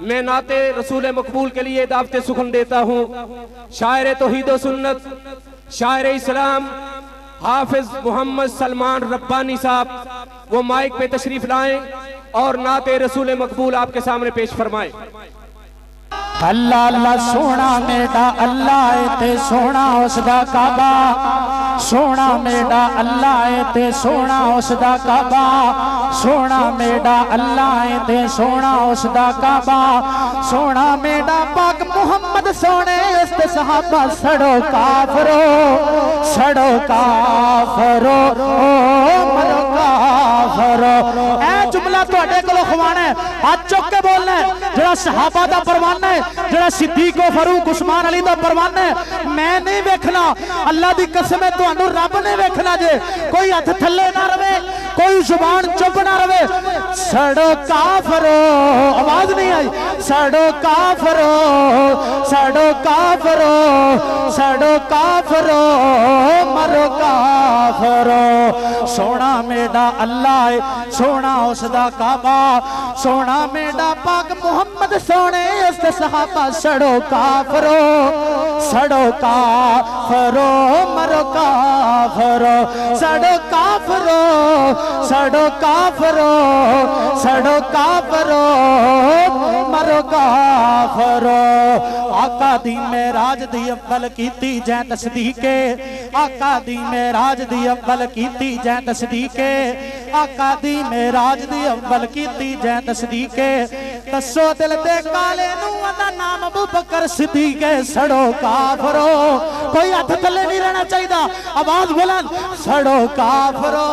میں نعت رسول مقبول کے لیے دعوت سخن دیتا ہوں۔ شاعر توحید و سنت، شاعر اسلام حافظ محمد سلمان ربانی صاحب وہ مائک پہ تشریف لائیں اور نعت رسول مقبول آپ کے سامنے پیش فرمائیں۔ اللہ اللہ سونا میڈا اللہ تے سونا اس دا کعبہ، سونا میڈا اللہ تے سونا اس دا کعبہ، سونا میڈا اللہ تے سونا اس دا کعبہ، سونا میڈا پاک محمد سونے اس تے صحابہ، سڑو کافرو سڑو کافرو مرو کافرو۔ اے جملہ تو اڈے کلو خوانا ہے، ہاتھ چک کے بولنا ہے، جڑا صحابہ دا پروانہ ہے، جڑا صدیق و فاروق عثمان علی دا پروانہ ہے، میں نہیں ویکھنا، اللہ دی قسم ہے تو انو رب نے ویکھنا جے۔ کوئی ہاتھ تھلے نہ روے، کوئی زبان چپ نہ روے۔ سڑو کافرو، آواز نہیں آئی، سڑو کافرو سڑو کافرو سڑو کافرو مرو کافرو۔ سونا میڈا اللہ ہے، سونا اس دا کعبہ، سونا میڈا پاک محمد سونے اس تے صحابہ، سڑو کافرو سڑو کافرو مرو کافرو، سڑو کافرو سڑو کافرو سڑو کافرو مرو کافرو۔ آقا دی معراج دی اول کیتی جے تصدیقے، آقا دی معراج دی اول کیتی جے تصدیقے، آقا دی معراج دی اول کیتی جے تصدیقے، تسو دل دے کالے نو ادا نام ابو بکر صدیق ہے۔ سڑو کافرو، کوئی ہاتھ تھلے نہیں رہنا چاہیے، آواز بلند، سڑو کافرو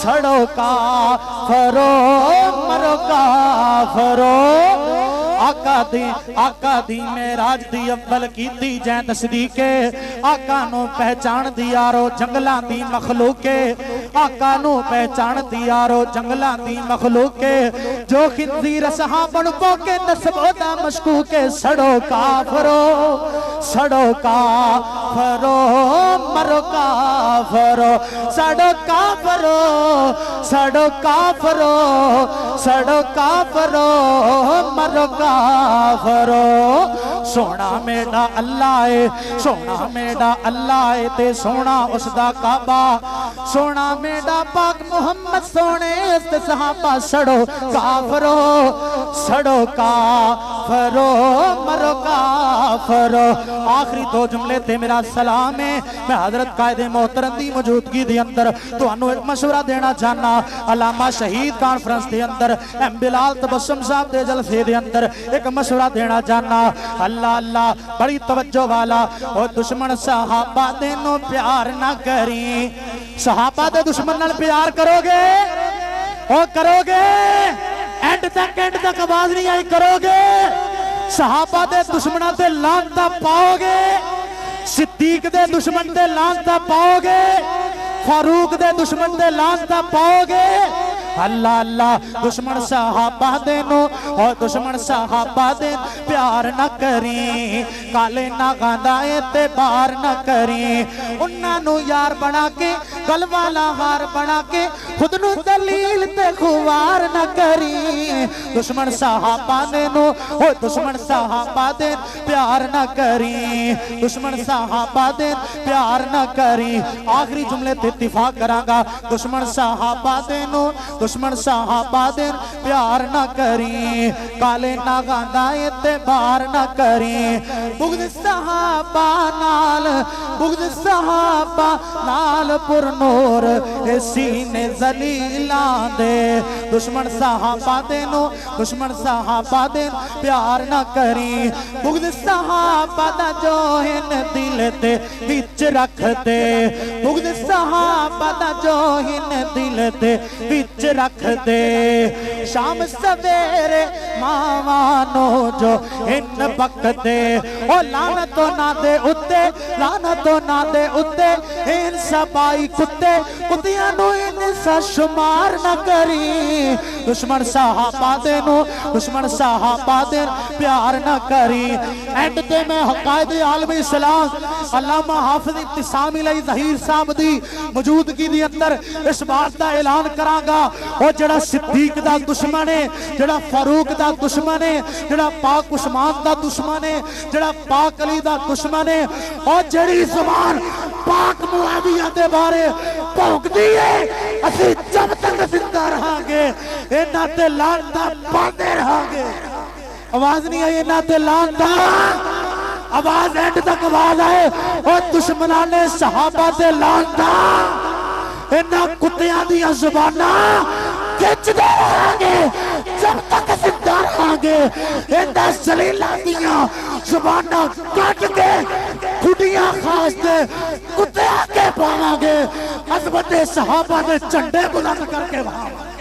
سڑو کافرو مرو کافرو۔ آقا دی معراج دی اول کیتی جے تصدیقے، آقا نو پہچان دیارو جنگلاں دی مخلوقے، آقا نو پہچان دیارو جنگلاں دی مخلوقے، جو خنزیر صحابن پوکے نسبو دا مشکوکے۔ سڑو کافرو سڑو کافرو مرو کافرو، سڑو کافرو سڑو کافرو سڑو کافرو مرو کافرو۔ سونا میڈا اللہ ہے، سونا میڈا اللہ ہے تے سونا اس دا کعبہ، سونا میڈا پاک محمد سونے اس تے صحابہ، سڑو کافرو سڑو کافرو مرو کافرو۔ آخری دو جملے تے میرا سلام ہے، میں حضرت قائد محترم دی موجودگی دے اندر تو انہوں ایک مشورہ دینا چاہنا، علامہ شہید کانفرنس دے اندر ایم بلال تبسم صاحب دے جلسے دے اندر ایک مشورہ دینا چاہنا۔ اللہ اللہ بڑی توجہ والا، اور دشمن صحابہ دے نو پیار نہ کری، صحابہ دے دشمن نال پیار کرو گے، او کرو گے، اینڈ تک آواز نہیں آئی، کرو گے، صحابہ دے دشمنہ دے لعنتاں پاؤ گے، صدیق دے دشمن دے لعنتاں پاؤ گے، فاروق دے دشمن دے لعنتاں پاؤ گے۔ اللہ اللہ دشمن صحابہ دے نو اور دشمن صحابہ دے پیار نہ کریں، کالے نہ گاندہ اعتبار نہ کریں، انہاں نو یار بنا کے گل والا ہار بنا کے خود نو دلیل تے خوار نہ کریں۔ دشمن صحابہ دے نو اور دشمن صحابہ دے پیار نہ کریں، دشمن صحابہ دے پیار نہ کریں۔ آخری جملے تے اتفاق کراں گا، دشمن صحابہ دے نو دشمن صحابہ دے پیار نہ کریں، کالے نہ گاندہ اعتبار نہ کریں۔ بغض صحابہ نال پر نور سینے ذلیلاں دے، دشمن صحابہ دے نو دشمن صحابہ دے پیار نہ کریں۔ بغض صحابہ دا جو ہن دل تے وچ رکھ دے، بغض صحابہ دا جو ہن دل تے وچ رکھ دے، شام سویرے ماوانو جو ہن بک دے، او لعنتو نہ دے اتے لعنتو نہ دے اتے، ان سبائی کتے کتیاں نو ان سا شمار نہ کری۔ دشمن صحابہ دے نو دشمن صحابہ دے پیار نہ کری۔ اینڈ تے میں قائد عالم اسلام علامہ حافظ ابتسامی علی ظہیر صاحب دی موجودگی دی اندر اس بات دا اعلان کراں گا، او جڑا صدیق دا دشمن ہے جڑا فاروق دا دشمن ہے جڑا پاک عثمان دا دشمن ہے جڑا پاک علی دا دشمن ہے اور جڑی زبان پاک معاویہ دے بارے بھونک دی ہے اسی جب تک زندہ رہاں گے انہاں تے لعنتاں پاندے رہاں گے آواز نہیں آئی انہاں تے لعنتاں آواز اینڈ تک آواز آئے اور دشمنان صحابہ دے لعنتاں انہاں کتیاں دیا زباناں کھچ دے رہاں گے جب تک زندہ رہاں گے انہاں ذلیلاں دیا زباناں کٹ کے کھڑیاں خاص دے کتے آگے پاواں گے عظمت صحابہ دے چنڈے بلند کر کے وہاں